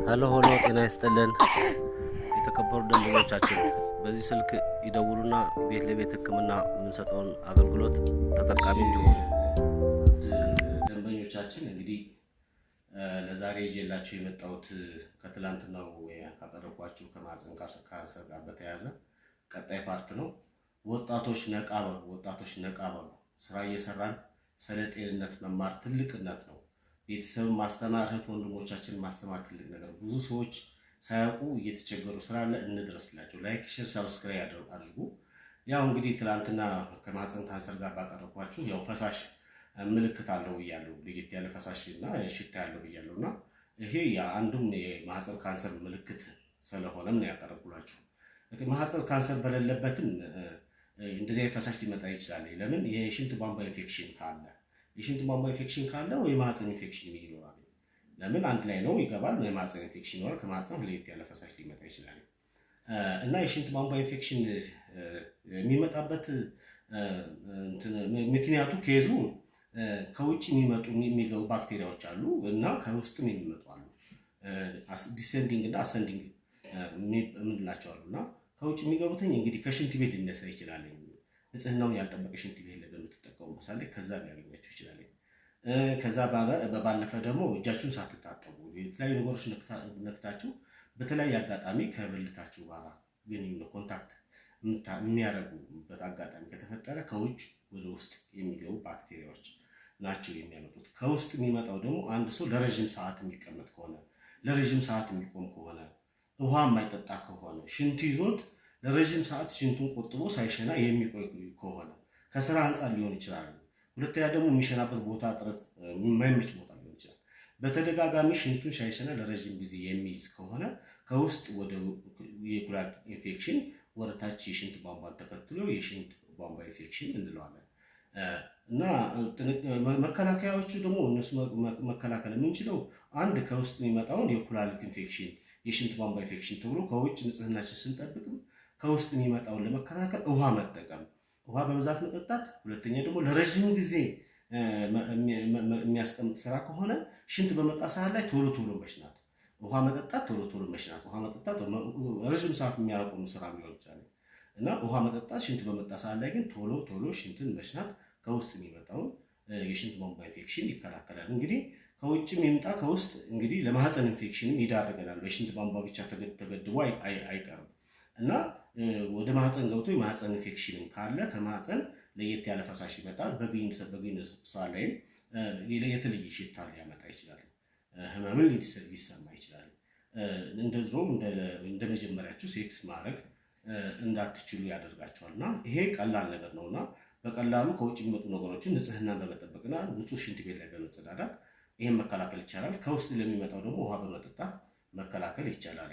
ሄሎ ጤና ይስጥልን የተከበሩ ደንበኞቻችን በዚህ ስልክ ይደውሉና ቤት ለቤት ህክምና የምንሰጠውን አገልግሎት ተጠቃሚ እንዲሆኑ። ደንበኞቻችን እንግዲህ ለዛሬ ይዤላችሁ የመጣሁት ከትላንትናው ካቀረብኳችሁ ከማህፀን ካንሰር ጋር በተያያዘ ቀጣይ ፓርት ነው። ወጣቶች ነቃ በሉ። ስራ እየሰራን ስለ ጤንነት መማር ትልቅነት ነው። ቤተሰብ ማስተማር ወንድሞቻችን ማስተማር ትልቅ ነገር። ብዙ ሰዎች ሳያውቁ እየተቸገሩ ስላለ እንድረስላቸው። ላይክ፣ ሼር፣ ሰብስክራይብ አድርጉ። ያው እንግዲህ ትላንትና ከማህፀን ካንሰር ጋር ባቀረብኳችሁ ያው ፈሳሽ ምልክት አለው ብያለሁ። ለየት ያለ ፈሳሽ እና ሽታ ያለው ብያለሁና ይሄ አንዱም የማህፀን ካንሰር ምልክት ስለሆነም ነው ያቀረብኩላችሁ። ማህፀን ካንሰር በሌለበትም እንደዚህ ፈሳሽ ሊመጣ ይችላል። ለምን? የሽንት ቧንቧ ኢንፌክሽን ካለ ወይ ማህፀን ኢንፌክሽን ይኖራል። ለምን? አንድ ላይ ነው ይገባል። የማህፀን ኢንፌክሽን ይኖራል። ከማህፀን ለየት ያለ ፈሳሽ ሊመጣ ይችላል። እና የሽንት ቧንቧ ኢንፌክሽን የሚመጣበት ምክንያቱ ኬዙ ከውጭ የሚገቡ ባክቴሪያዎች አሉ እና ከውስጥም የሚመጡ አሉ። ዲሴንዲንግ እና አሰንዲንግ የምንላቸው አሉ። እና ከውጭ የሚገቡትኝ እንግዲህ ከሽንት ቤት ሊነሳ ይችላል። ንጽህናውን ያልጠበቀ ሽንት ቤት ላይ በምትጠቀሙ ምሳሌ ከዛ ሊያገኛችሁ ይችላል። ከዛ ባለፈ ደግሞ እጃችሁን ሳትታጠቡ የተለያዩ ነገሮች ነክታችሁ በተለያየ አጋጣሚ ከብልታችሁ ጋር ግንኙነት ኮንታክት የሚያደርጉበት አጋጣሚ ከተፈጠረ ከውጭ ወደ ውስጥ የሚገቡ ባክቴሪያዎች ናቸው የሚያመጡት። ከውስጥ የሚመጣው ደግሞ አንድ ሰው ለረጅም ሰዓት የሚቀመጥ ከሆነ፣ ለረጅም ሰዓት የሚቆም ከሆነ፣ ውሃ የማይጠጣ ከሆነ፣ ሽንት ይዞት ለረጅም ሰዓት ሽንቱን ቆጥቦ ሳይሸና የሚቆይ ከሆነ ከስራ አንጻር ሊሆን ይችላል። ሁለተኛ ደግሞ የሚሸናበት ቦታ ጥረት የማይመች ቦታ ሊሆን ይችላል። በተደጋጋሚ ሽንቱን ሳይሸና ለረጅም ጊዜ የሚይዝ ከሆነ ከውስጥ ወደ የኩላሊት ኢንፌክሽን ወደታች የሽንት ቧንቧን ተከትሎ የሽንት ቧንቧ ኢንፌክሽን እንለዋለን። እና መከላከያዎቹ ደግሞ እነሱ መከላከል የምንችለው አንድ ከውስጥ የሚመጣውን የኩላሊት ኢንፌክሽን የሽንት ቧንቧ ኢንፌክሽን ተብሎ ከውጭ ንጽህናችን ስንጠብቅም ከውስጥ የሚመጣውን ለመከላከል ውሃ መጠቀም፣ ውሃ በብዛት መጠጣት። ሁለተኛ ደግሞ ለረጅም ጊዜ የሚያስቀምጥ ስራ ከሆነ ሽንት በመጣ ሰዓት ላይ ቶሎ መሽናት፣ ውሃ መጠጣት፣ ቶሎ መሽናት። ውሃ መጠጣት ረጅም ሰዓት የሚያቆም ስራ ሊሆን ይችላል እና ውሃ መጠጣት፣ ሽንት በመጣ ሰዓት ላይ ግን ቶሎ ሽንትን መሽናት ከውስጥ የሚመጣውን የሽንት ቧንቧ ኢንፌክሽን ይከላከላል። እንግዲህ ከውጭም ይምጣ ከውስጥ እንግዲህ ለማህፀን ኢንፌክሽንም ይዳርገናል። የሽንት ቧንቧ ብቻ ተገድቦ አይቀርም እና ወደ ማህፀን ገብቶ የማህፀን ኢንፌክሽንም ካለ ከማህፀን ለየት ያለ ፈሳሽ ይመጣል። በግንኙነት ሰዓት ላይም የተለየ ሽታ ሊያመጣ ይችላል። ህመምን ሊሰማ ይችላል። እንደዚሁም እንደ መጀመሪያችሁ ሴክስ ማድረግ እንዳትችሉ ያደርጋቸዋል። እና ይሄ ቀላል ነገር ነውና በቀላሉ ከውጭ የሚመጡ ነገሮችን ንጽህናን በመጠበቅና ንጹህ ሽንት ቤት ላይ በመጸዳዳት ይሄን መከላከል ይቻላል። ከውስጥ ለሚመጣው ደግሞ ውሃ በመጠጣት መከላከል ይቻላል።